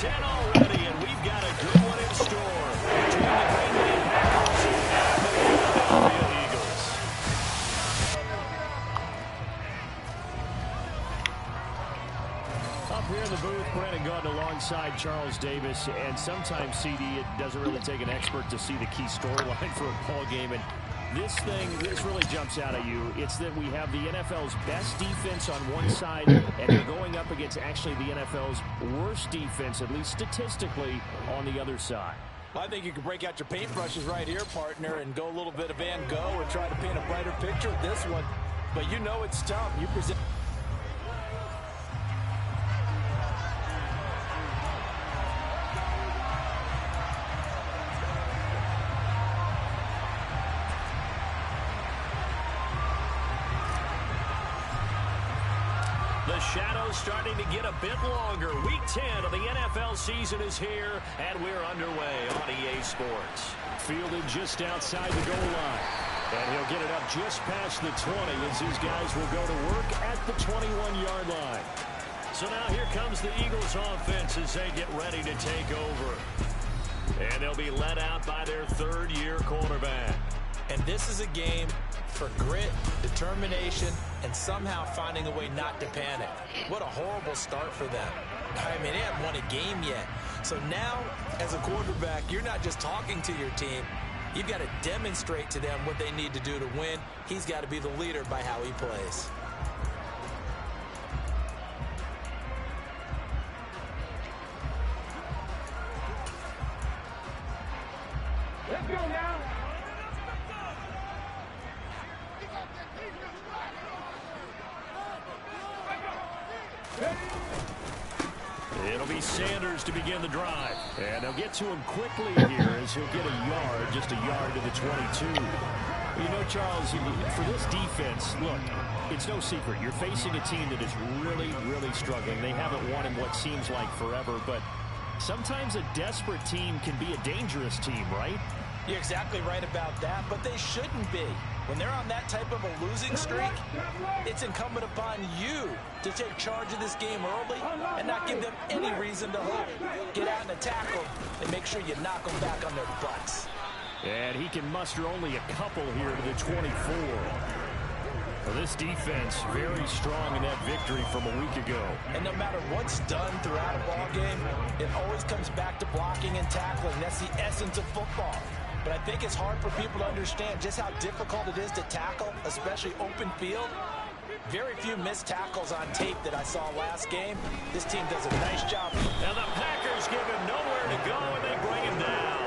10 already, and we've got a good one in store between the Green Bay Packers and the Philadelphia Eagles. Up here in the booth, Brandon Gaudin alongside Charles Davis, and sometimes, CD, it doesn't really take an expert to see the key storyline for a ball game, and this really jumps out at you. It's that we have the NFL's best defense on one side, and they're going up against actually the NFL's worst defense, at least statistically, on the other side. I think you can break out your paintbrushes right here, partner, and go a little bit of Van Gogh and try to paint a brighter picture of this one. But you know it's tough. You present. The shadow's starting to get a bit longer. Week 10 of the NFL season is here, and we're underway on EA Sports. Fielded just outside the goal line. And he'll get it up just past the 20 as his guys will go to work at the 21-yard line. So now here comes the Eagles offense as they get ready to take over. And they'll be led out by their third-year quarterback. And this is a game for grit, determination, and somehow finding a way not to panic. What a horrible start for them. I mean, they haven't won a game yet. So now, as a quarterback, you're not just talking to your team. You've got to demonstrate to them what they need to do to win. He's got to be the leader by how he plays. Let's go now. It'll be Sanders to begin the drive. And they'll get to him quickly here as he'll get a yard, just a yard to the 22. You know, Charles, for this defense, look, it's no secret. You're facing a team that is really, really struggling. They haven't won in what seems like forever, but sometimes a desperate team can be a dangerous team, right? You're exactly right about that, but they shouldn't be. When they're on that type of a losing streak, it's incumbent upon you to take charge of this game early and not give them any reason to hope. Get out and attack them and make sure you knock them back on their butts. And he can muster only a couple here to the 24. Well, this defense very strong in that victory from a week ago. And no matter what's done throughout a ball game, it always comes back to blocking and tackling. That's the essence of football. But I think it's hard for people to understand just how difficult it is to tackle, especially open field. Very few missed tackles on tape that I saw last game. This team does a nice job. And the Packers give him nowhere to go, and they bring him down.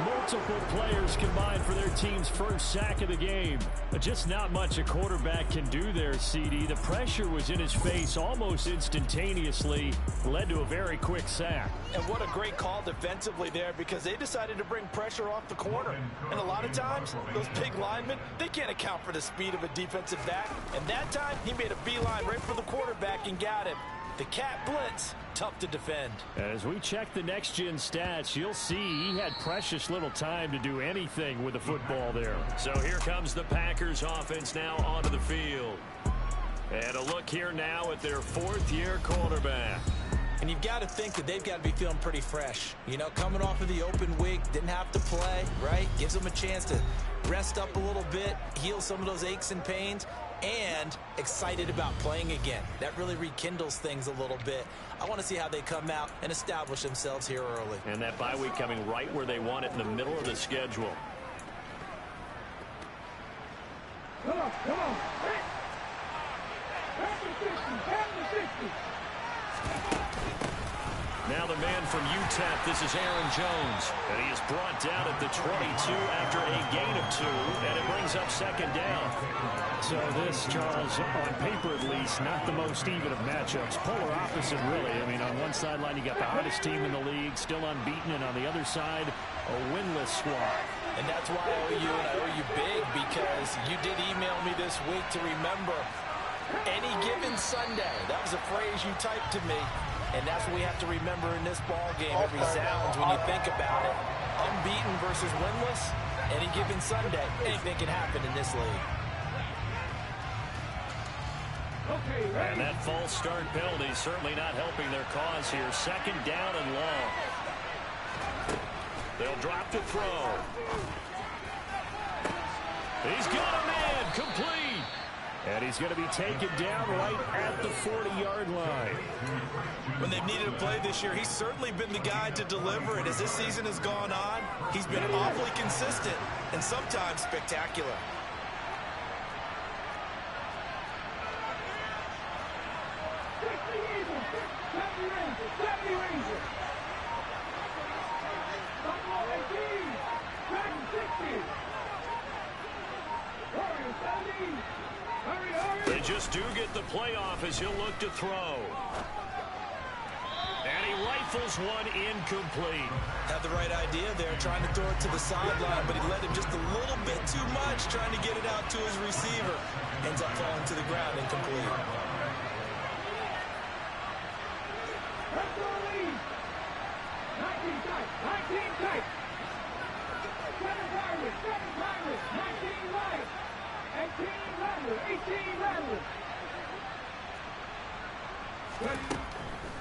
Multiple players combined for their team's first sack of the game. Just not much a quarterback can do there, CD. The pressure was in his face almost instantaneously, led to a very quick sack. And what a great call defensively there, because they decided to bring pressure off the corner. And a lot of times, those big linemen, they can't account for the speed of a defensive back. And that time, he made a beeline right for the quarterback and got him. The cat blitz, tough to defend. As we check the next-gen stats, you'll see he had precious little time to do anything with the football there. So here comes the Packers offense now onto the field. And a look here now at their fourth-year quarterback. And you've got to think that they've got to be feeling pretty fresh. You know, coming off of the open week, didn't have to play, right? Gives them a chance to rest up a little bit, heal some of those aches and pains, and excited about playing again. That really rekindles things a little bit. I want to see how they come out and establish themselves here early. And that bye week coming right where they want it, in the middle of the schedule. Come on, come on. Back to 60. Now the man from UTEP, this is Aaron Jones. And he is brought down at the 22 after a gain of 2, and it brings up second down. So this, Charles, on paper at least, not the most even of matchups. Polar opposite, really. I mean, on one sideline, you got the hottest team in the league, still unbeaten, and on the other side, a winless squad. And that's why I owe you, and I owe you big, because you did email me this week to remember any given Sunday. That was a phrase you typed to me. And that's what we have to remember in this ball game. It resounds when you think about it. Unbeaten versus winless. Any given Sunday, anything can happen in this league. And that false start penalty certainly not helping their cause here. Second down and long. They'll drop to throw. He's got a man, complete. And he's going to be taken down right at the 40-yard line. When they've needed a play this year, he's certainly been the guy to deliver it. As this season has gone on, he's been awfully consistent and sometimes spectacular. They just do get the playoff as he'll look to throw. And he rifles one incomplete. Had the right idea there, trying to throw it to the sideline, but he led him just a little bit too much, trying to get it out to his receiver. Ends up falling to the ground incomplete.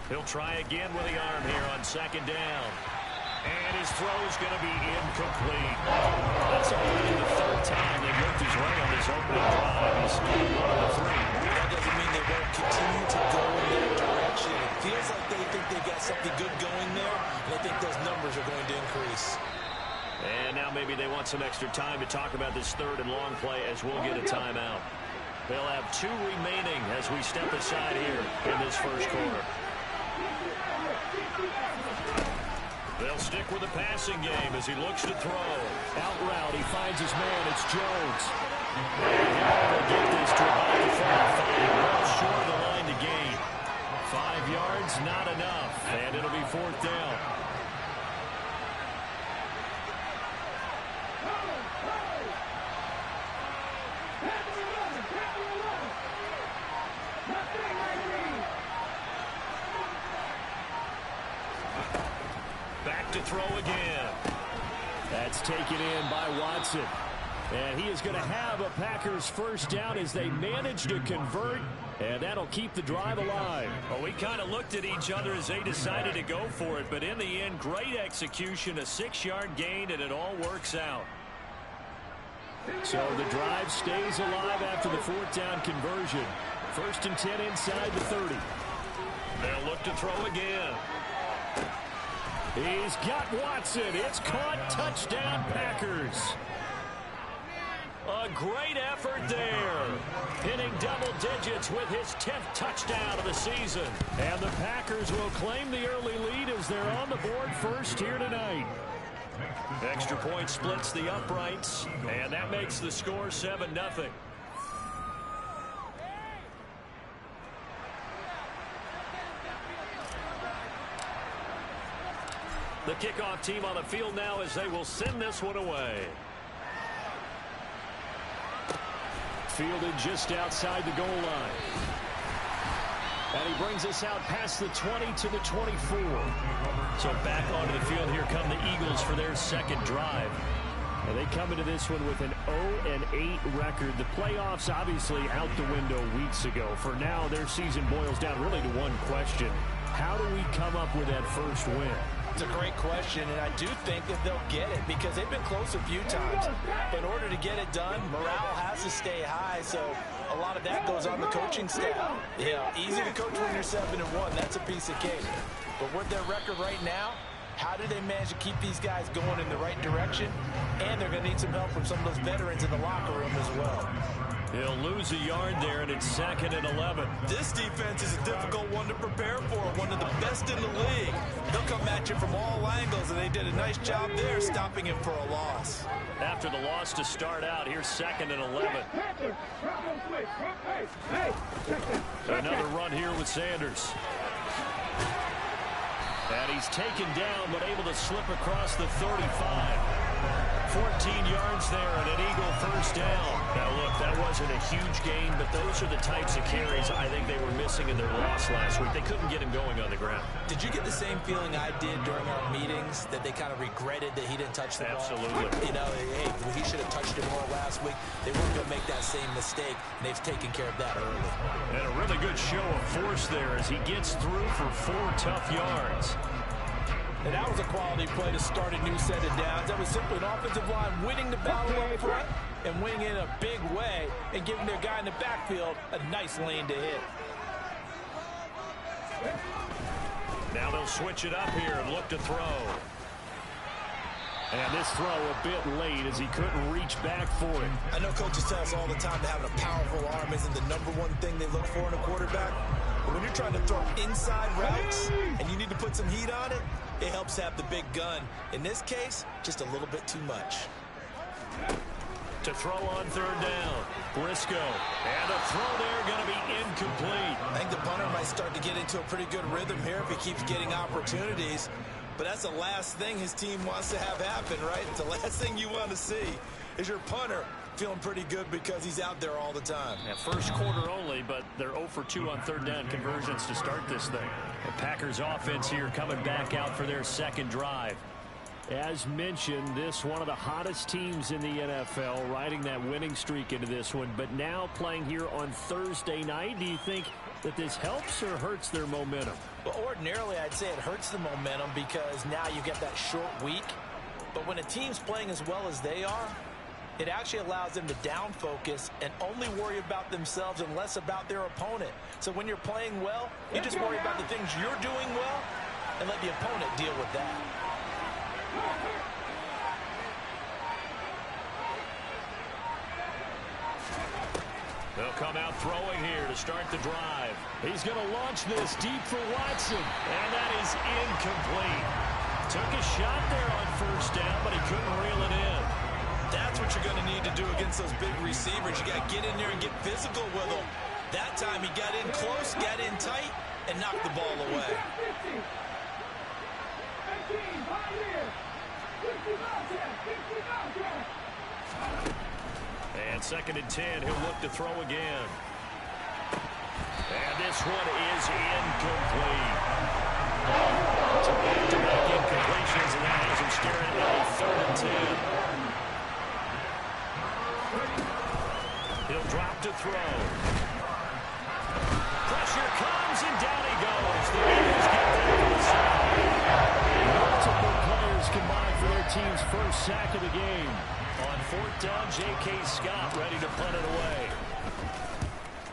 He'll try again with the arm here on second down. And his throw's going to be incomplete. That's already the third time they've worked his way on this opening drive. He's still 1-3. That doesn't mean they won't continue to go in that direction. It feels like they think they've got something good going there, and I think those numbers are going to increase. And now maybe they want some extra time to talk about this third and long play as we'll get a timeout. They'll have 2 remaining as we step aside here in this first quarter. They'll stick with the passing game as he looks to throw. Out route, he finds his man. It's Jones. And he'll get this to about the 45. Well short of the line to gain. 5 yards, not enough. And it'll be 4th down. Back to throw again. That's taken in by Watson. And he is going to have a Packers first down as they manage to convert. And that'll keep the drive alive. Well, we kind of looked at each other as they decided to go for it. But in the end, great execution, a 6-yard gain, and it all works out. So the drive stays alive after the 4th down conversion. 1st and 10 inside the 30. They'll look to throw again. He's got Watson. It's caught. Touchdown, Packers. A great effort there. Hitting double digits with his 10th touchdown of the season. And the Packers will claim the early lead as they're on the board first here tonight. Extra point splits the uprights, and that makes the score 7-0. The kickoff team on the field now as they will send this one away. Fielded just outside the goal line. And he brings us out past the 20 to the 24. So back onto the field, here come the Eagles for their second drive. And they come into this one with an 0-8 record. The playoffs obviously out the window weeks ago. For now, their season boils down really to one question. How do we come up with that first win? It's a great question, and I do think that they'll get it because they've been close a few times. But in order to get it done, morale has to stay high, so a lot of that goes on the coaching staff. Yeah, easy to coach when you're 7-1. That's a piece of cake. But with their record right now, how do they manage to keep these guys going in the right direction? And they're going to need some help from some of those veterans in the locker room as well. He'll lose a yard there, and it's 2nd and 11. This defense is a difficult one to prepare for, one of the best in the league. They'll come at you from all angles, and they did a nice job there stopping him for a loss. After the loss to start out, here's 2nd and 11. Another run here with Sanders. And he's taken down, but able to slip across the 35. 14 yards there and an Eagle first down. Now, look, that wasn't a huge gain, but those are the types of carries I think they were missing in their loss last week. They couldn't get him going on the ground. Did you get the same feeling I did during our meetings, that they kind of regretted that he didn't touch the ball? Absolutely. You know, hey, he should have touched it more last week. They weren't going to make that same mistake, and they've taken care of that early. And a really good show of force there as he gets through for 4 tough yards. And that was a quality play to start a new set of downs. That was simply an offensive line winning the battle up front and winning in a big way and giving their guy in the backfield a nice lane to hit. Now they'll switch it up here and look to throw. And this throw a bit late as he couldn't reach back for it. I know coaches tell us all the time that having a powerful arm isn't the #1 thing they look for in a quarterback. But when you're trying to throw inside routes and you need to put some heat on it, it helps have the big gun. In this case, just a little bit too much. To throw on 3rd down, Briscoe. And the throw there going to be incomplete. I think the punter might start to get into a pretty good rhythm here if he keeps getting opportunities. But that's the last thing his team wants to have happen, right? It's the last thing you want to see is your punter feeling pretty good because he's out there all the time. Yeah, first quarter only, but they're 0 for 2 on 3rd down conversions to start this thing. The Packers offense here coming back out for their second drive. As mentioned, this one of the hottest teams in the NFL, riding that winning streak into this one, but now playing here on Thursday night. Do you think that this helps or hurts their momentum? Well, ordinarily, I'd say it hurts the momentum because now you get that short week. But when a team's playing as well as they are, it actually allows them to down focus and only worry about themselves and less about their opponent. So when you're playing well, you just worry about the things you're doing well and let the opponent deal with that. They'll come out throwing here to start the drive. He's going to launch this deep for Watson, and that is incomplete. Took a shot there on 1st down, but he couldn't reel it in. That's what you're going to need to do against those big receivers. You got to get in there and get physical with them. That time he got in close, got in tight, and knocked the ball away. And 2nd and 10, he'll look to throw again. And this one is incomplete. So back-to-back incompletions, and that has him staring at a 3rd and 10. He'll drop to throw. Pressure comes, and down he goes. The Eagles get there to the side. Multiple players combined for their team's first sack of the game. On 4th down, J.K. Scott ready to punt it away.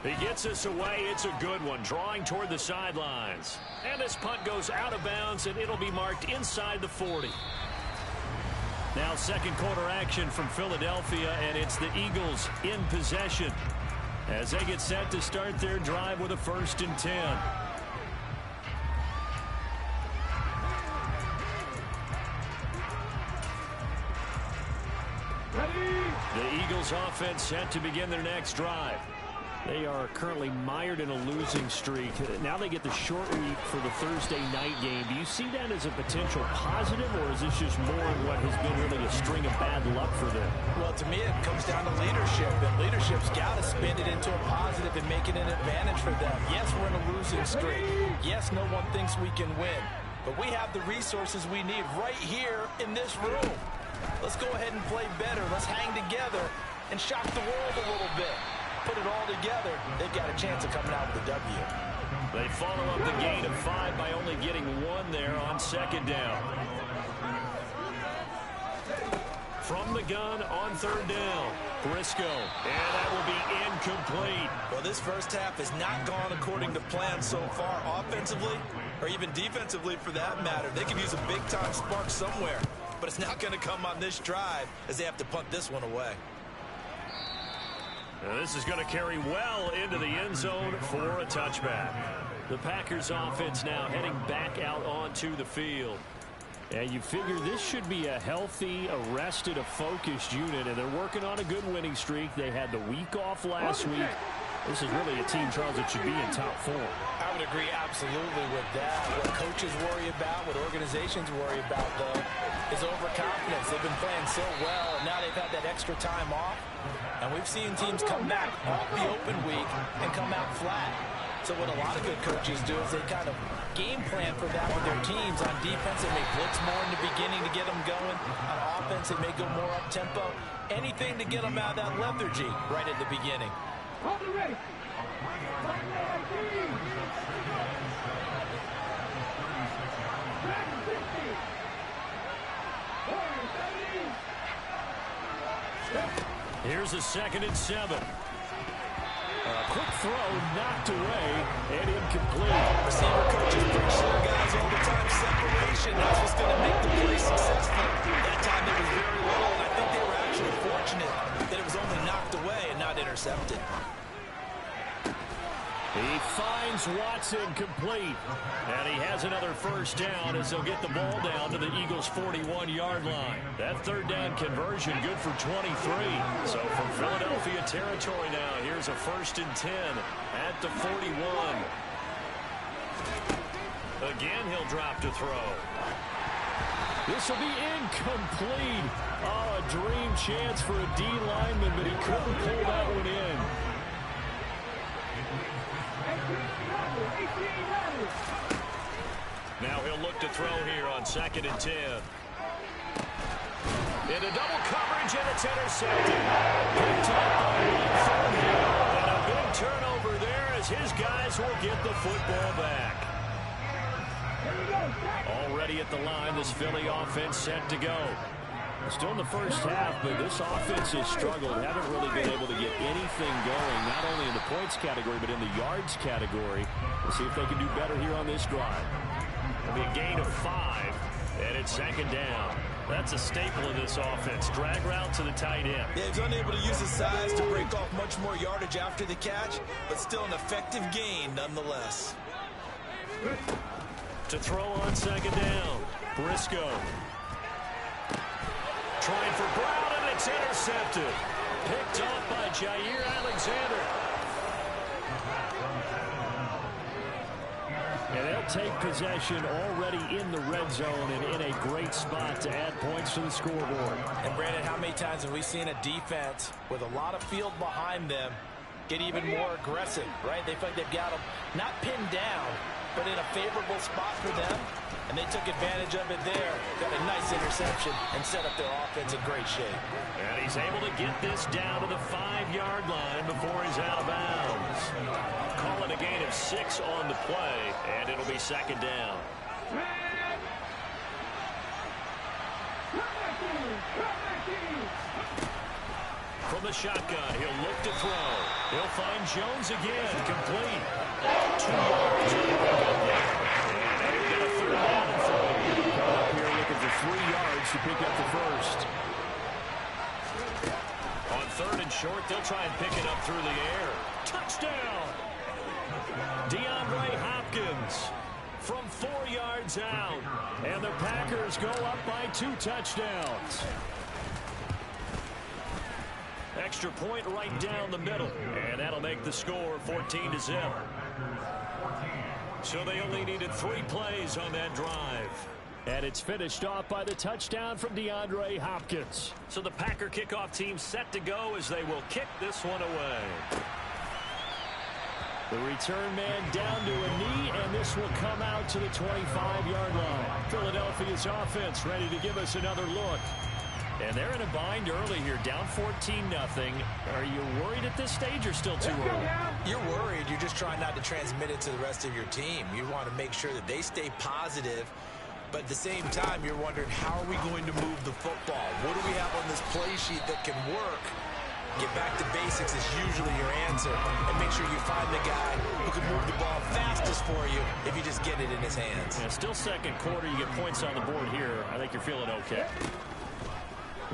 He gets us away. It's a good one, drawing toward the sidelines. And this punt goes out of bounds, and it'll be marked inside the 40. Now 2nd quarter action from Philadelphia, and it's the Eagles in possession as they get set to start their drive with a 1st and 10. The Eagles offense set to begin their next drive. They are currently mired in a losing streak. Now they get the short week for the Thursday night game. Do you see that as a potential positive, or is this just more of what has been really a string of bad luck for them? Well, to me, it comes down to leadership, and leadership's got to spin it into a positive and make it an advantage for them. Yes, we're in a losing streak. Yes, no one thinks we can win, but we have the resources we need right here in this room. Let's go ahead and play better. Let's hang together and shock the world a little bit. Put it all together, they've got a chance of coming out with a W. They follow up the gain of 5 by only getting 1 there on 2nd down. From the gun on 3rd down, Briscoe, and that will be incomplete. Well, this first half has not gone according to plan so far offensively, or even defensively for that matter. They could use a big-time spark somewhere, but it's not going to come on this drive as they have to punt this one away. Now this is going to carry well into the end zone for a touchback. The Packers offense now heading back out onto the field. And you figure this should be a healthy, a rested, a focused unit, and they're working on a good winning streak. They had the week off last week. This is really a team, Charles, that should be in top 4. I would agree absolutely with that. What coaches worry about, what organizations worry about, though, is overconfidence. They've been playing so well, and now they've had that extra time off. And we've seen teams come back off the open week and come out flat. So what a lot of good coaches do is they kind of game plan for that with their teams. On defense, they may blitz more in the beginning to get them going. On offense, they may go more up-tempo. Anything to get them out of that lethargy right at the beginning. Hold it ready. Here's a 2nd and 7. A quick throw knocked away and incomplete. Receiver coaches preach to their guys all the time. Separation, that's what's going to make the play successful. That time it was very little, and I think they were actually fortunate that it was only knocked away and not intercepted. He finds Watson complete. And he has another first down as they'll get the ball down to the Eagles' 41-yard line. That 3rd down conversion good for 23. So from Philadelphia territory now, here's a 1st and 10 at the 41. Again, he'll drop to throw. This will be incomplete. Oh, a dream chance for a D lineman, but he couldn't pull that one in. Now he'll look to throw here on 2nd and 10. Into double coverage, and it's intercepted. Picked up by Hill. And a big turnover there as his guys will get the football back. Already at the line, this Philly offense set to go. Still in the first half, but this offense has struggled. Haven't really been able to get anything going, not only in the points category, but in the yards category. We'll see if they can do better here on this drive. It'll be a gain of 5, and it's 2nd down. That's a staple in this offense. Drag route to the tight end. Yeah, he's unable to use his size to break off much more yardage after the catch, but still an effective gain nonetheless. To throw on 2nd down, Briscoe. Trying for Brown, and it's intercepted. Picked off by Jair Alexander. And they'll take possession already in the red zone and in a great spot to add points to the scoreboard. And Brandon, how many times have we seen a defense with a lot of field behind them get even more aggressive, right? They feel like they've got them not pinned down, but in a favorable spot for them. And they took advantage of it there. Got a nice interception and set up their offense in great shape. And he's able to get this down to the 5-yard line before he's out of bounds. Call it a gain of 6 on the play, and it'll be 2nd down. From the shotgun, he'll look to throw. He'll find Jones again, complete. 2 yards. And he'll get a 3rd down and 3. Up here looking for 3 yards to pick up the first. On 3rd and short, they'll try and pick it up through the air. Touchdown! DeAndre Hopkins from 4 yards out. And the Packers go up by 2 touchdowns. Extra point right down the middle. And that'll make the score 14-0. So they only needed 3 plays on that drive. And it's finished off by the touchdown from DeAndre Hopkins. So the Packer kickoff team set to go as they will kick this one away. The return man down to a knee, and this will come out to the 25-yard line. Philadelphia's offense ready to give us another look. And they're in a bind early here, down 14-0. Are you worried at this stage or still too early? You're worried. You're just trying not to transmit it to the rest of your team. You want to make sure that they stay positive. But at the same time, you're wondering, how are we going to move the football? What do we have on this play sheet that can work? Get back to basics is usually your answer. And make sure you find the guy who can move the ball fastest for you if you just get it in his hands. Yeah, still second quarter. You get points on the board here. I think you're feeling okay.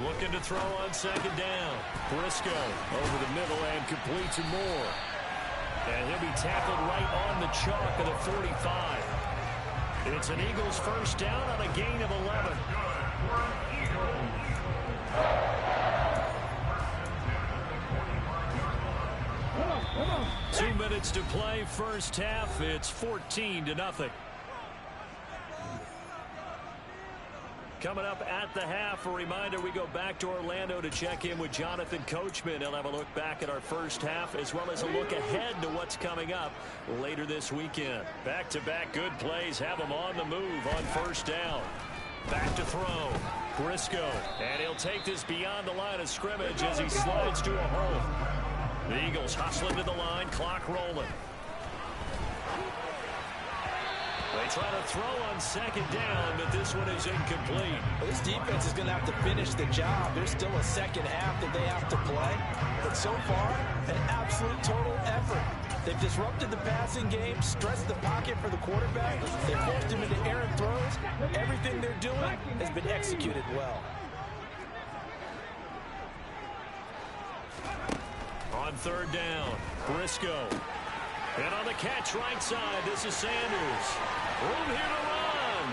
Looking to throw on 2nd down. Briscoe over the middle and completes some more. And he'll be tackled right on the chalk of the 45. It's an Eagles first down on a gain of 11. Come on. 2 minutes to play, first half. It's 14-0. Coming up at the half, a reminder, we go back to Orlando to check in with Jonathan Coachman. He'll have a look back at our first half as well as a look ahead to what's coming up later this weekend. Back-to-back good plays have him on the move on first down. Back to throw. Briscoe. And he'll take this beyond the line of scrimmage as he slides to a hole. The Eagles hustling to the line, clock rolling. They try to throw on second down, but this one is incomplete. Well, this defense is going to have to finish the job. There's still a second half that they have to play. But so far, an absolute total effort. They've disrupted the passing game, stressed the pocket for the quarterback. They forced him into errant throws. Everything they're doing has been executed well. On third down, Briscoe. And on the catch right side, this is Sanders. Room here to run.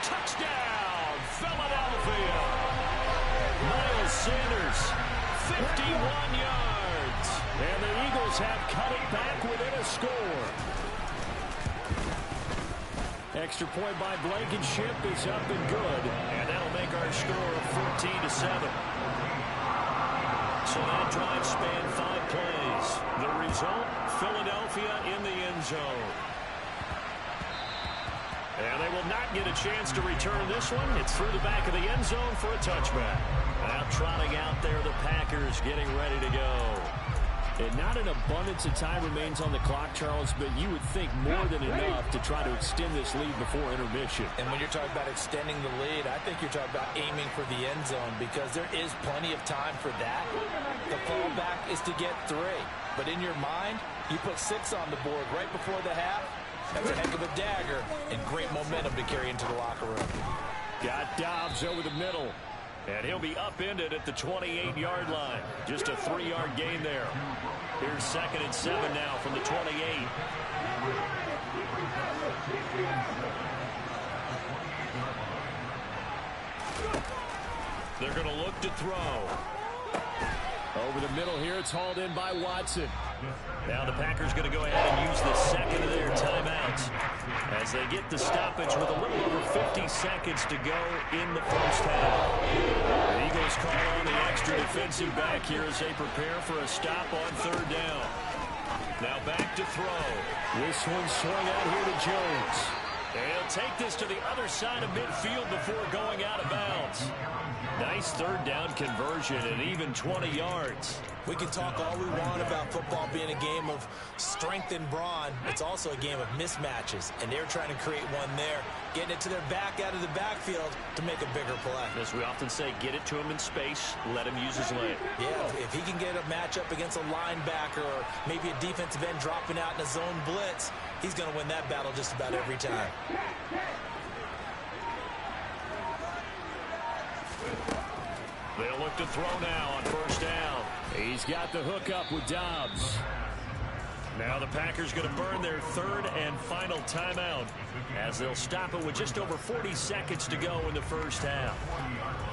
Touchdown, Philadelphia. Miles Sanders, 51 yards. And the Eagles have cut it back within a score. Extra point by Blankenship is up and good. And that'll make our score 14-7. So that drive spanned 5 plays. The result, Philadelphia in the end zone. And they will not get a chance to return this one. It's through the back of the end zone for a touchback. Now trotting out there, the Packers getting ready to go. And not an abundance of time remains on the clock, Charles, but you would think more than enough to try to extend this lead before intermission. And when you're talking about extending the lead, I think you're talking about aiming for the end zone because there is plenty of time for that. The fallback is to get 3. But in your mind, you put 6 on the board right before the half. That's a heck of a dagger and great momentum to carry into the locker room. Got Dobbs over the middle. And he'll be upended at the 28-yard line. Just a 3-yard gain there. Here's 2nd and 7 now from the 28. They're going to look to throw. Over the middle here, it's hauled in by Watson. Now the Packers going to go ahead and use the second of their timeouts as they get the stoppage with a little over 50 seconds to go in the first half. The Eagles call on the extra defensive back here as they prepare for a stop on third down. Now back to throw. This one swung out here to Jones. And he'll take this to the other side of midfield before going out of bounds. Nice third down conversion and even 20 yards. We can talk all we want about football being a game of strength and brawn. It's also a game of mismatches, and they're trying to create one there, getting it to their back out of the backfield to make a bigger play. As we often say, get it to him in space, let him use his leg. Yeah, if he can get a matchup against a linebacker or maybe a defensive end dropping out in a zone blitz, he's going to win that battle just about every time. They'll look to throw now on first down. He's got the hook up with Dobbs. Now the Packers going to burn their 3rd and final timeout as they'll stop it with just over 40 seconds to go in the first half.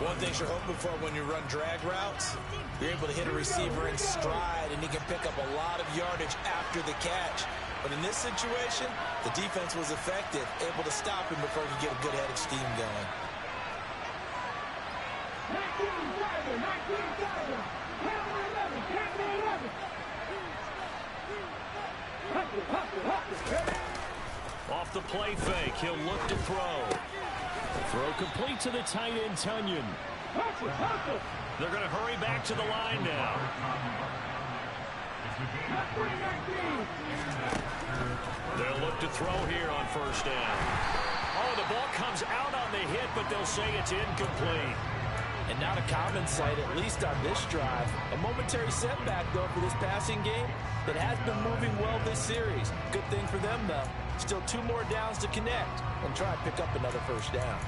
One thing you're hoping for when you run drag routes, you're able to hit a receiver in stride and he can pick up a lot of yardage after the catch. But in this situation, the defense was effective, able to stop him before he could get a good head of steam going. 19-7, Cameron 11, Cameron 11. Off the play fake, he'll look to throw. Throw complete to the tight end, Tunyon. They're going to hurry back to the line now. They'll look to throw here on first down. Oh, the ball comes out on the hit, but they'll say it's incomplete. And not a common sight, at least on this drive. A momentary setback, though, for this passing game that has been moving well this series. Good thing for them, though. Still 2 more downs to connect and try and pick up another first down.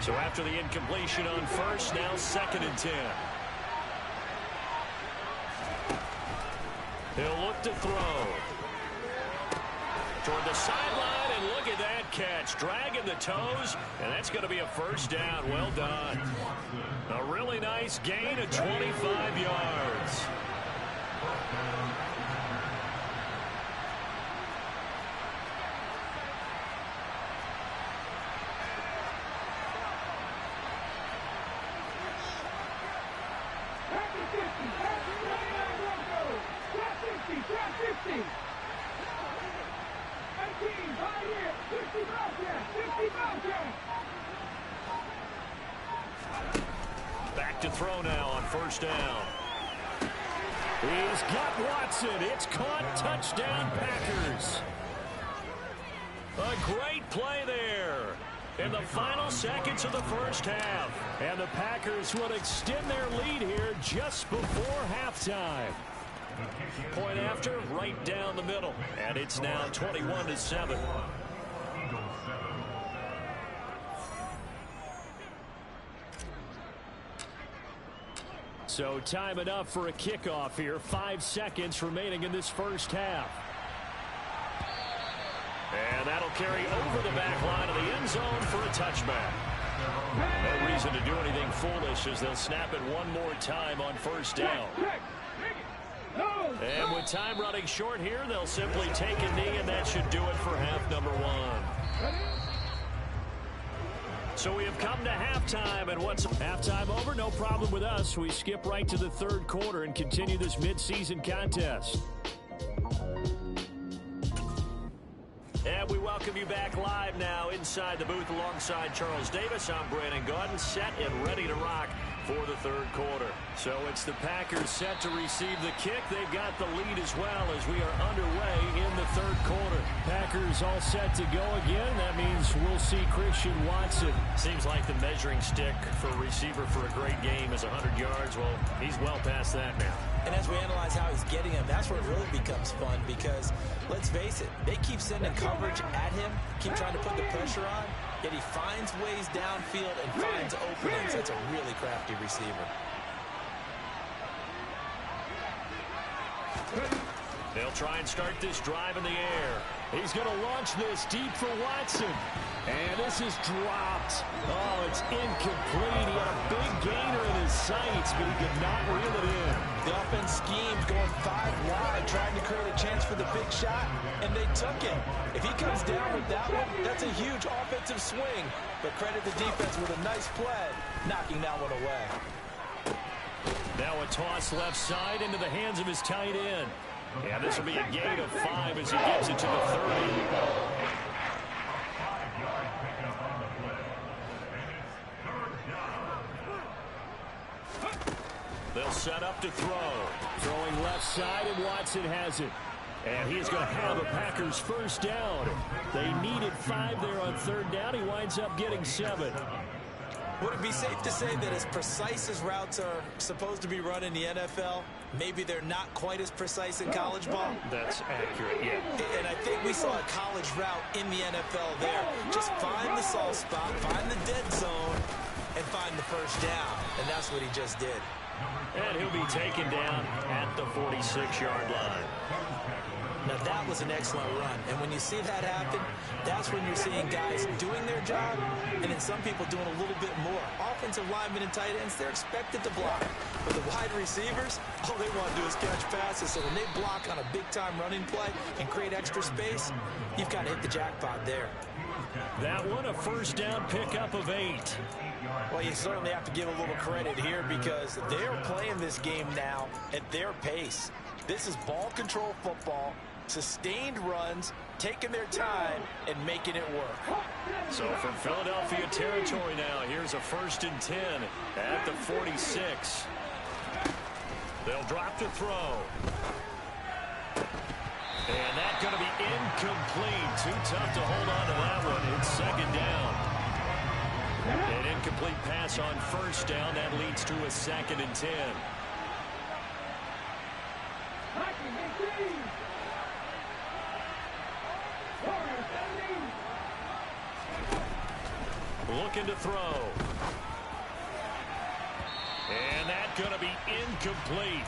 So after the incompletion on first, now 2nd and 10. He'll look to throw. toward the sideline, and look at that catch. Dragging the toes, and that's going to be a first down. Well done. A really nice gain of 25 yards. Back to throw now on first down. He's got Watson. It's caught. Touchdown, Packers. A great play there in the final seconds of the first half. And the Packers will extend their lead here just before halftime. Point after, right down the middle. And it's now 21-7. So time enough for a kickoff here. 5 seconds remaining in this first half. And that'll carry over the back line of the end zone for a touchback. No reason to do anything foolish as they'll snap it one more time on first down. And with time running short here, they'll simply take a knee, and that should do it for half number one. So we have come to halftime, and what's halftime over? No problem with us. We skip right to the third quarter and continue this midseason contest. And we welcome you back live now inside the booth alongside Charles Davis. I'm Brandon Gaudin, set and ready to rock for the third quarter. So it's the Packers set to receive the kick. They've got the lead as well as we are underway in the third quarter. Packers all set to go again. That means we'll see Christian Watson. Seems like the measuring stick for a receiver for a great game is 100 yards. Well, he's well past that now. And as we analyze how he's getting him, that's where it really becomes fun because, let's face it, they keep sending coverage at him, keep trying to put the pressure on, yet he finds ways downfield and finds openings. That's a really crafty receiver. They'll try and start this drive in the air. He's going to launch this deep for Watson. And this is dropped. Oh, it's incomplete. He had a big gainer in his sights, but he did not reel it in. The offense schemed going 5 wide, trying to create a chance for the big shot, and they took it. If he comes down with that one, that's a huge offensive swing. But credit the defense with a nice play, knocking that one away. Now a toss left side into the hands of his tight end. Yeah, this will be a gain of 5 as he gets it to the 30. They'll set up to throw. Throwing left side, and Watson has it. And he's going to have a Packers first down. They needed 5 there on third down. He winds up getting 7. Would it be safe to say that as precise as routes are supposed to be run in the NFL, maybe they're not quite as precise in college ball? That's accurate, yeah. And I think we saw a college route in the NFL there. Just find the soft spot, find the dead zone, and find the first down. And that's what he just did. And he'll be taken down at the 46-yard line. Now, that was an excellent run. And when you see that happen, that's when you're seeing guys doing their job and then some people doing a little bit more. Offensive linemen and tight ends, they're expected to block. But the wide receivers, all they want to do is catch passes. So when they block on a big-time running play and create extra space, you've got to hit the jackpot there. That one, a first down pickup of 8. Well, you certainly have to give a little credit here because they're playing this game now at their pace. This is ball control football, sustained runs, taking their time, and making it work. So from Philadelphia territory now, here's a 1st and 10 at the 46. They'll drop to throw. And that's going to be incomplete. Too tough to hold on to that one. It's 2nd down. An incomplete pass on 1st down. That leads to a 2nd and 10. Looking to throw. And that's going to be incomplete.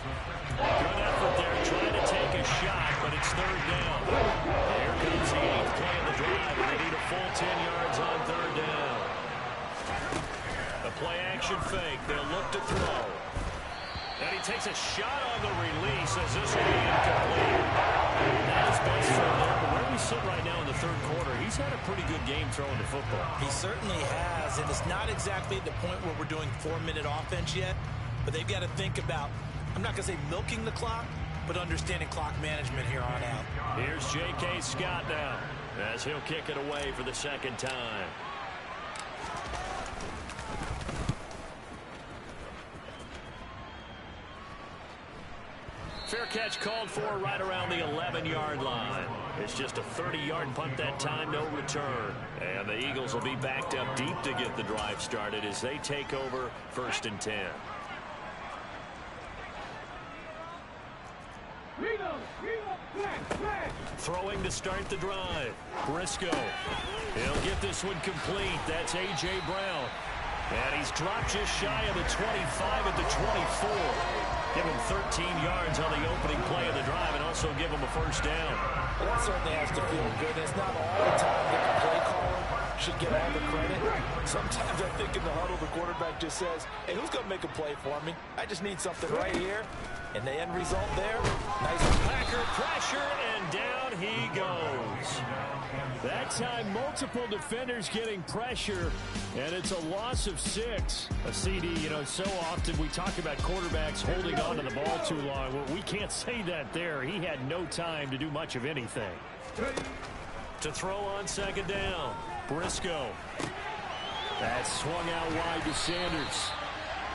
Good effort there trying to take a shot, but it's third down. Here comes the 8th play of the drive, and they need a full 10 yards on third down. A play-action fake. They'll look to throw. And he takes a shot on the release as this will be incomplete. That is best from there, but where we sit right now in the third quarter, he's had a pretty good game throwing the football. He certainly has, and it's not exactly at the point where we're doing 4-minute offense yet, but they've got to think about, I'm not going to say milking the clock, but understanding clock management here on out. Here's J.K. Scott now as he'll kick it away for the second time. Fair catch called for right around the 11-yard line. It's just a 30-yard punt that time, no return. And the Eagles will be backed up deep to get the drive started as they take over 1st and 10. Throwing to start the drive. Briscoe. He'll get this one complete. That's A.J. Brown. And he's dropped just shy of the 25 at the 24. Give him 13 yards on the opening play of the drive and also give him a first down. Well, that certainly has to feel good. It's not all the time that the play caller should get all the credit. Sometimes I think in the huddle, the quarterback just says, hey, who's going to make a play for me? I just need something right here. And the end result there, nice. Packer pressure, and down he goes. That time, multiple defenders getting pressure, and it's a loss of 6. A CD, you know, so often we talk about quarterbacks holding on to the ball too long. Well, we can't say that there. He had no time to do much of anything. To throw on second down, Briscoe. That's swung out wide to Sanders.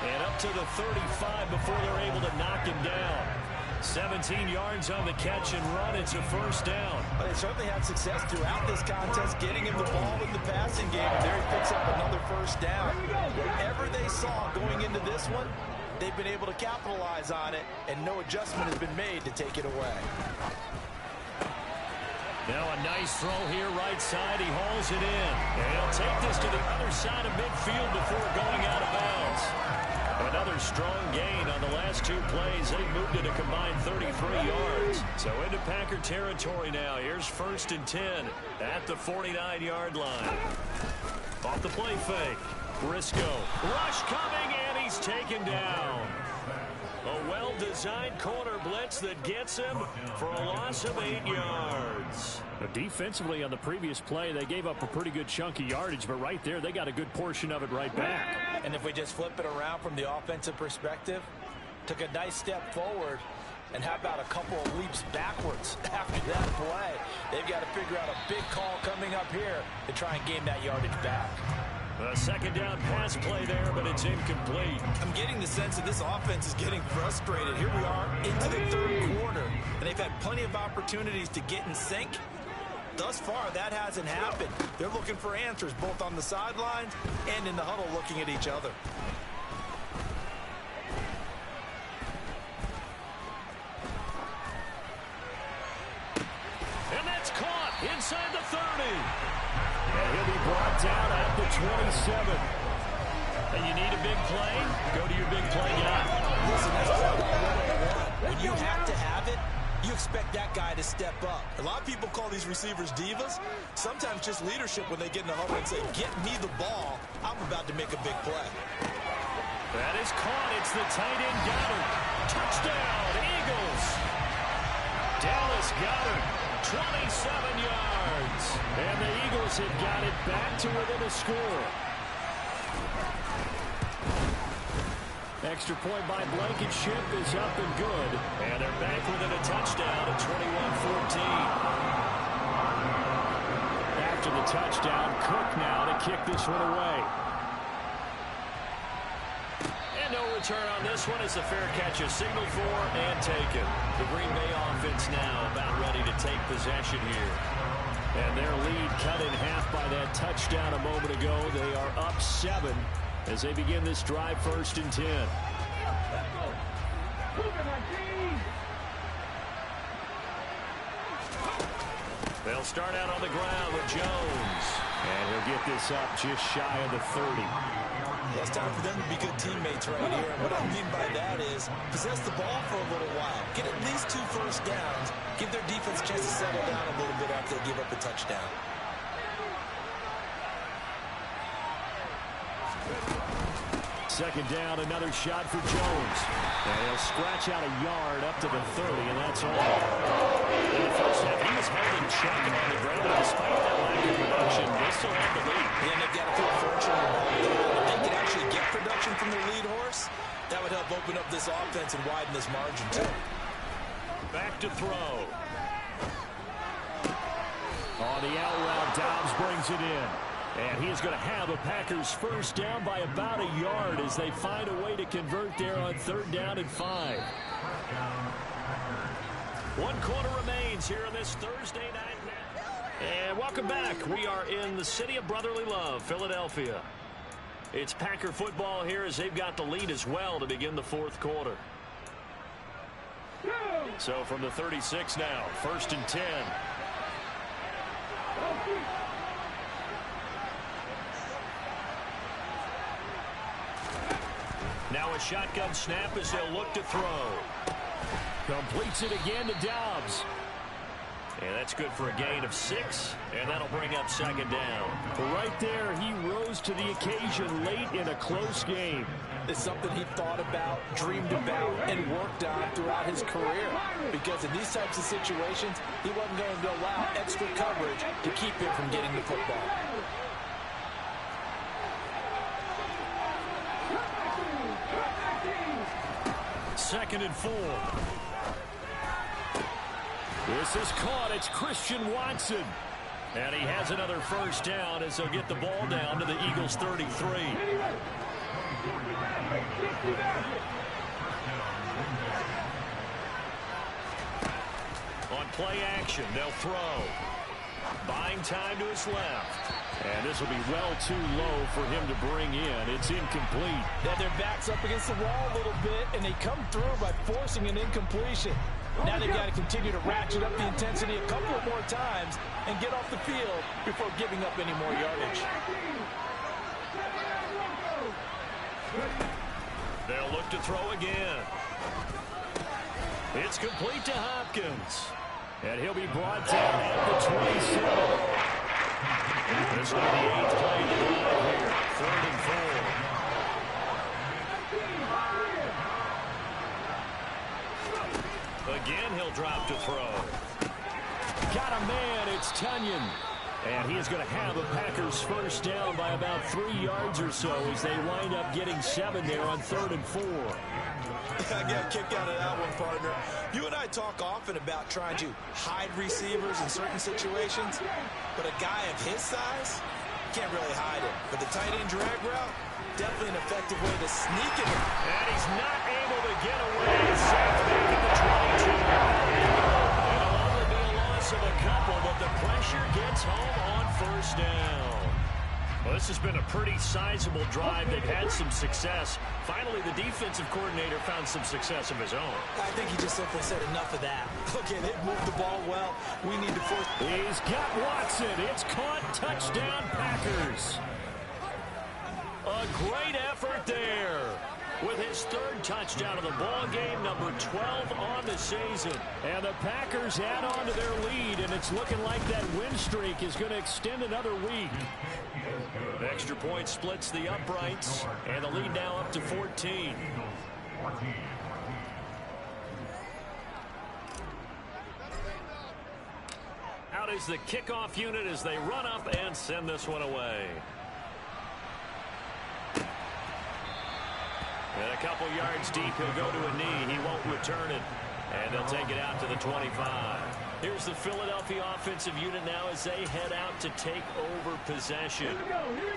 And up to the 35 before they're able to knock him down. 17 yards on the catch and run. It's a first down. But they certainly had success throughout this contest, getting him the ball in the passing game. And there he picks up another first down. Whatever they saw going into this one, they've been able to capitalize on it, and no adjustment has been made to take it away. Now a nice throw here, right side. He hauls it in. And he'll take this to the other side of midfield before going out of bounds. Another strong gain on the last 2 plays. They moved it a combined 33 yards. So into Packer territory now. Here's 1st and 10 at the 49-yard line. Off the play fake. Briscoe. Rush coming, and he's taken down. A well-designed corner blitz that gets him for a loss of 8 yards. Defensively on the previous play, they gave up a pretty good chunk of yardage, but right there, they got a good portion of it right back. And if we just flip it around from the offensive perspective, took a nice step forward, and how about a couple of leaps backwards after that play? They've got to figure out a big call coming up here to try and gain that yardage back. A second down pass play there, but it's incomplete. I'm getting the sense that this offense is getting frustrated. Here we are into the third quarter, and they've had plenty of opportunities to get in sync. Thus far, that hasn't happened. They're looking for answers both on the sidelines and in the huddle looking at each other. And that's caught inside the 30. And he'll be brought down at the 27. And you need a big play? Go to your big play guy. Listen, that's all when you have to have it, you expect that guy to step up. A lot of people call these receivers divas. Sometimes just leadership when they get in the huddle and say, get me the ball. I'm about to make a big play. That is caught. It's the tight end Goddard. Touchdown, Eagles. Dallas Goddard, 27 yards. And the Eagles have got it back to within a score. Extra point by Blankenship is up and good. And they're back within a touchdown at 21-14. After the touchdown, Cook now to kick this one away. And no return on this one as the fair catch is signaled for and taken. The Green Bay offense now about ready to take possession here. And their lead cut in half by that touchdown a moment ago. They are up 7 as they begin this drive 1st and 10. They'll start out on the ground with Jones. And he'll get this up just shy of the 30. Yeah, it's time for them to be good teammates right here. And what I mean by that is possess the ball for a little while. Get at least 2 first downs. Give their defense a chance to settle down a little bit after they give up a touchdown. Second down, another shot for Jones. And he'll scratch out a yard up to the 30, and that's all. In the first half, he was held in check and on the ground. Despite that lack of production, they still have the lead. Yeah, and they've got to feel fortunate about that. If they can actually get production from their lead horse, that would help open up this offense and widen this margin, too. Back to throw. On the out route, Dobbs brings it in. And he is going to have a Packers first down by about a yard as they find a way to convert there on 3rd down and 5. 1 quarter remains here on this Thursday night. And welcome back. We are in the city of brotherly love, Philadelphia. It's Packer football here as they've got the lead as well to begin the 4th quarter. So from the 36 now, 1st and 10. Now a shotgun snap as they'll look to throw. Completes it again to Dobbs. And that's good for a gain of 6, and that'll bring up 2nd down. Right there, he rose to the occasion late in a close game. It's something he thought about, dreamed about, and worked on throughout his career. Because in these types of situations, he wasn't going to allow extra coverage to keep him from getting the football. Second and 4. This is caught. It's Christian Watson. And he has another first down as they'll get the ball down to the Eagles' 33. On play action, they'll throw. Buying time to his left. And this will be well too low for him to bring in. It's incomplete. Now their back's up against the wall a little bit, and they come through by forcing an incompletion. Now they've got to continue to ratchet up the intensity a couple of more times and get off the field before giving up any more yardage. They'll look to throw again. It's complete to Hopkins. And he'll be brought down at the 27. This will be the 8th play of the drive here. 3rd and 4. Again, he'll drop to throw. Got a man. It's Tunyon. And he is going to have a Packers first down by about 3 yards or so as they wind up getting 7 there on 3rd and 4. I got a kick out of that one, partner. You and I talk often about trying to hide receivers in certain situations, but a guy of his size can't really hide him. But the tight end drag route, definitely an effective way to sneak it. And he's not able to get away. Sacked back at the 22. It'll only be a loss of a couple, but the pressure gets home on first down. Well, this has been a pretty sizable drive. They've had some success. Finally, the defensive coordinator found some success of his own. I think he just simply said enough of that. Okay, they've moved the ball well. We need to force. He's got Watson. It's caught. Touchdown, Packers. A great effort there. With his 3rd touchdown of the ball game, number 12 on the season. And the Packers add on to their lead, and it's looking like that win streak is going to extend another week. Extra point splits the uprights, and the lead now up to 14. Out is the kickoff unit as they run up and send this one away. And a couple yards deep, he'll go to a knee. He won't return it. And they'll take it out to the 25. Here's the Philadelphia offensive unit now as they head out to take over possession.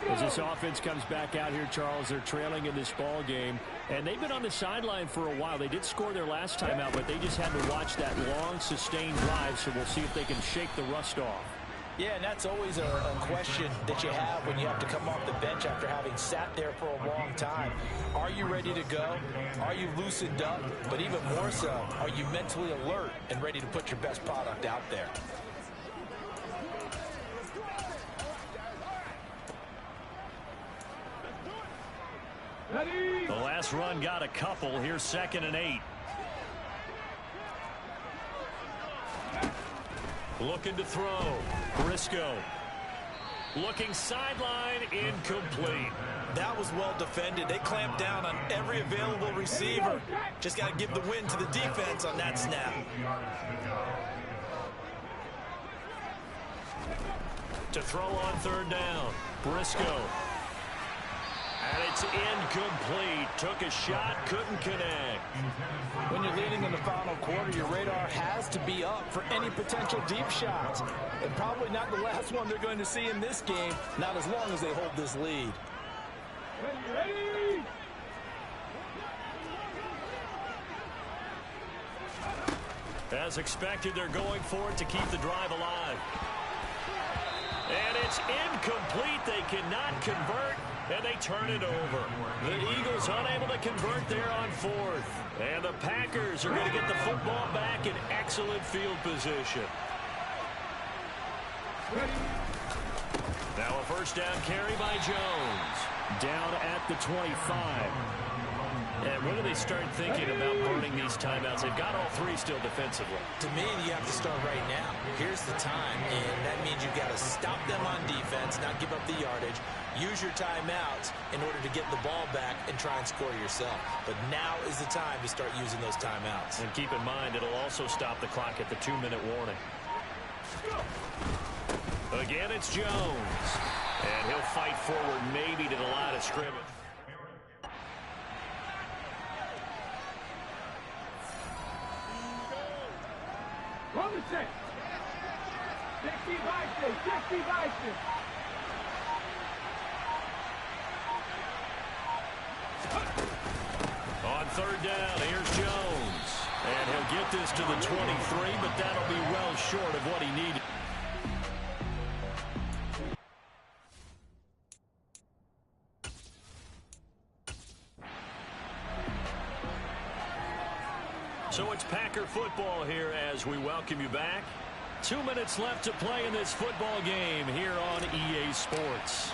As this offense comes back out here, Charles, they're trailing in this ball game. And they've been on the sideline for a while. They did score their last time out, but they just had to watch that long, sustained drive. So we'll see if they can shake the rust off. Yeah, and that's always a question that you have when you have to come off the bench after having sat there for a long time. Are you ready to go? Are you loosened up? But even more so, are you mentally alert and ready to put your best product out there? Ready. The last run got a couple. Here's 2nd and 8. Looking to throw. Briscoe. Looking sideline, incomplete. That was well defended. They clamped down on every available receiver. Just got to give the win to the defense on that snap. To throw on 3rd down. Briscoe. And it's incomplete. Took a shot, couldn't connect. When you're leading in the final quarter, your radar has to be up for any potential deep shots. And probably not the last one they're going to see in this game, not as long as they hold this lead. Ready. As expected, they're going for it to keep the drive alive. And it's incomplete. They cannot convert, and they turn it over. The Eagles unable to convert there on 4th. And the Packers are going to get the football back in excellent field position. Now a 1st down carry by Jones. Down at the 25. And when do they start thinking about burning these timeouts? They've got all 3 still defensively. To me, you have to start right now. Here's the time, and that means you've got to stop them on defense, not give up the yardage, use your timeouts in order to get the ball back and try and score yourself. But now is the time to start using those timeouts. And keep in mind, it'll also stop the clock at the 2-minute warning. Again, it's Jones. And he'll fight forward maybe to the line of scrimmage. Run the check. 60 Vices. 60 Vices. On 3rd down, here's Jones. And he'll get this to the 23, but that'll be well short of what he needed. So it's Packer football here as we welcome you back. 2 minutes left to play in this football game here on EA Sports.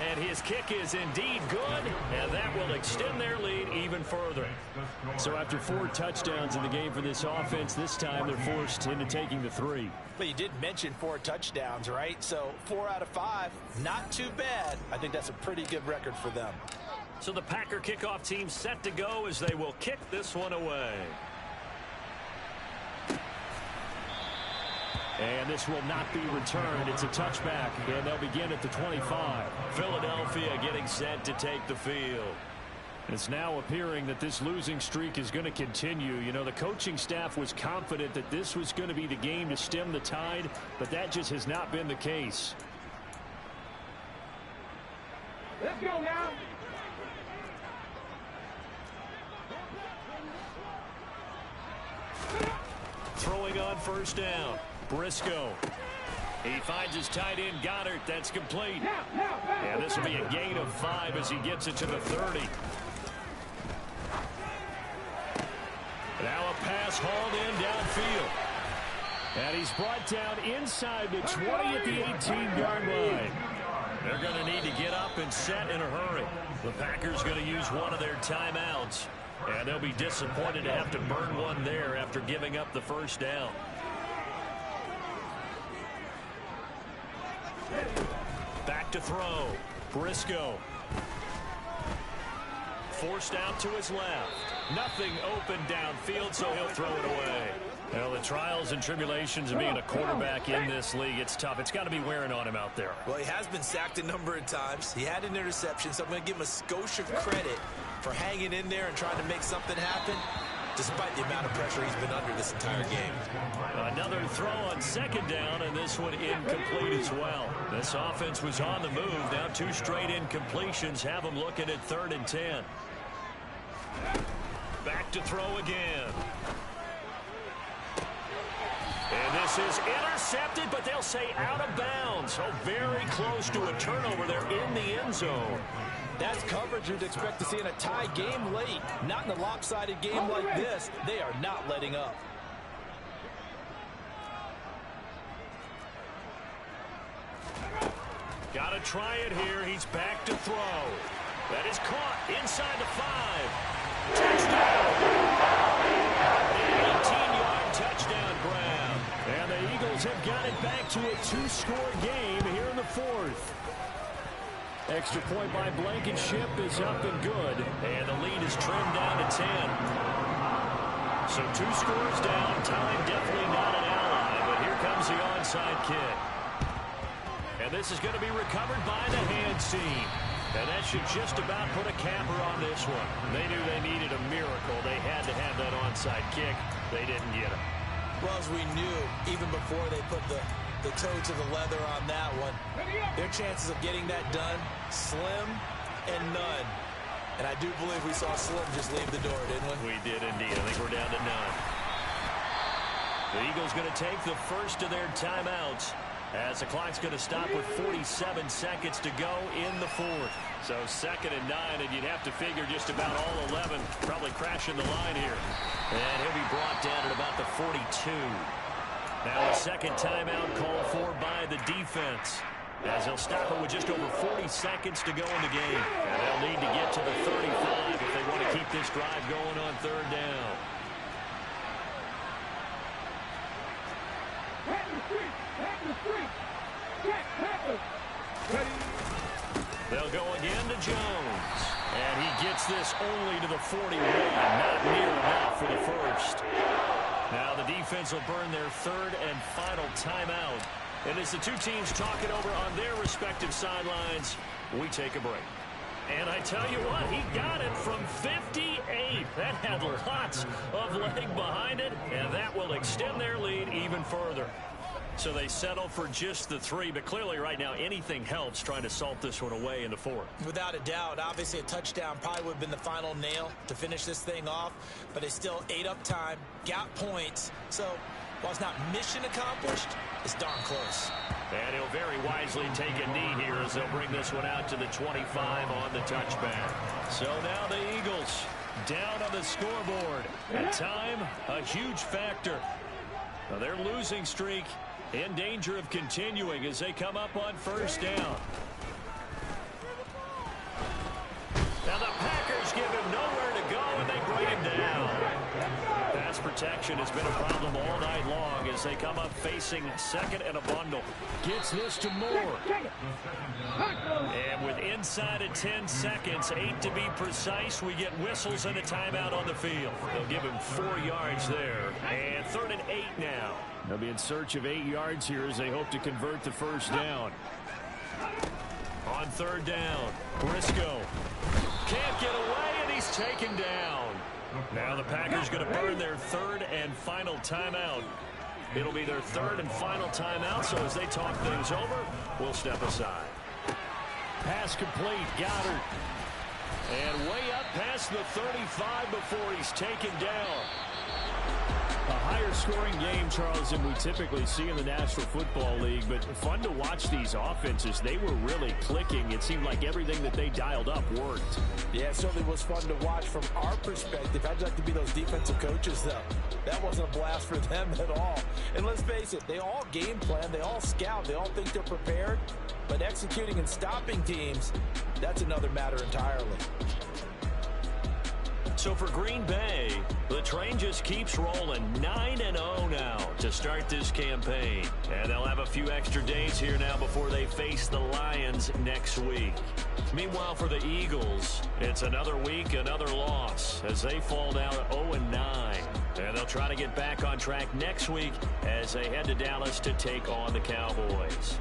And his kick is indeed good, and that will extend their lead even further. So after 4 touchdowns in the game for this offense, this time they're forced into taking the 3. But you did mention 4 touchdowns, right? So 4 out of 5, not too bad. I think that's a pretty good record for them. So the Packer kickoff team set to go as they will kick this one away. And this will not be returned. It's a touchback, and they'll begin at the 25. Philadelphia getting set to take the field. It's now appearing that this losing streak is going to continue. You know, the coaching staff was confident that this was going to be the game to stem the tide, but that just has not been the case. Let's go now. Throwing on 1st down. Briscoe. He finds his tight end, Goddard. That's complete. And this will be a gain of 5 as he gets it to the 30. Now a pass hauled in downfield. And he's brought down inside the 20 at the 18-yard line. They're going to need to get up and set in a hurry. The Packers going to use one of their timeouts. And they'll be disappointed to have to burn one there after giving up the 1st down. Back to throw. Briscoe. Forced out to his left. Nothing open downfield, so he'll throw it away. Well, the trials and tribulations of being a quarterback in this league, it's tough. It's got to be wearing on him out there. Well, he has been sacked a number of times. He had an interception, so I'm going to give him a skosh of credit for hanging in there and trying to make something happen, despite the amount of pressure he's been under this entire game. Another throw on 2nd down, and this one incomplete as well. This offense was on the move. Now 2 straight incompletions have them looking at 3rd and 10. Back to throw again. And this is intercepted, but they'll say out of bounds. So very close to a turnover there in the end zone. That's coverage you'd expect to see in a tie game late. Not in a lopsided game like this. They are not letting up. Got to try it here. He's back to throw. That is caught inside the 5. Touchdown! An 18-yard touchdown grab. And the Eagles have got it back to a 2-score game here in the 4th. Extra point by Blankenship is up and good. And the lead is trimmed down to 10. So 2 scores down. Time definitely not an ally. But here comes the onside kick. And this is going to be recovered by the hands team. And that should just about put a capper on this one. They knew they needed a miracle. They had to have that onside kick. They didn't get it. Well, as we knew, even before they put the toe to the leather on that one, their chances of getting that done, slim and none. And I do believe we saw Slim just leave the door, didn't we? We did indeed. I think we're down to none. The Eagles going to take the first of their timeouts as the clock's going to stop with 47 seconds to go in the 4th. So 2nd and 9, and you'd have to figure just about all 11 probably crashing the line here. And he'll be brought down at about the 42. Now a second timeout called for by the defense, as they'll stop it with just over 40 seconds to go in the game. And they'll need to get to the 35 if they want to keep this drive going on 3rd down. They'll go again to Jones. And he gets this only to the 41. Not near enough for the first. Now the defense will burn their 3rd and final timeout. And as the two teams talk it over on their respective sidelines, we take a break. And I tell you what, he got it from 58. That had lots of leg behind it, and that will extend their lead even further. So they settle for just the 3, but clearly right now anything helps trying to salt this one away in the 4th. Without a doubt, obviously a touchdown probably would have been the final nail to finish this thing off, but they still ate up time, got points. So while it's not mission accomplished, it's darn close. And he'll very wisely take a knee here as they'll bring this one out to the 25 on the touchback. So now the Eagles down on the scoreboard. And time, a huge factor. Now their losing streak in danger of continuing as they come up on 1st down. Now the Packers give him nowhere to go, and they bring him down. Pass protection has been a problem all night long as they come up facing 2nd and a bundle. Gets this to Moore. And with inside of 10 seconds, 8 to be precise, we get whistles and a timeout on the field. They'll give him 4 yards there. And 3rd and 8 now. They'll be in search of 8 yards here as they hope to convert the 1st down. On 3rd down, Briscoe can't get away, and he's taken down. Now the Packers going to burn their 3rd and final timeout. It'll be their 3rd and final timeout, so as they talk things over, we'll step aside. Pass complete, Goddard. And way up past the 35 before he's taken down. A higher scoring game, Charles, than we typically see in the National Football League, but fun to watch these offenses. They were really clicking. It seemed like everything that they dialed up worked. Yeah, it certainly was fun to watch from our perspective. I'd like to be those defensive coaches, though. That wasn't a blast for them at all. And let's face it, they all game plan, they all scout, they all think they're prepared, but executing and stopping teams, that's another matter entirely. So for Green Bay, the train just keeps rolling. 9-0 now to start this campaign. And they'll have a few extra days here now before they face the Lions next week. Meanwhile, for the Eagles, it's another week, another loss as they fall down 0-9. And they'll try to get back on track next week as they head to Dallas to take on the Cowboys.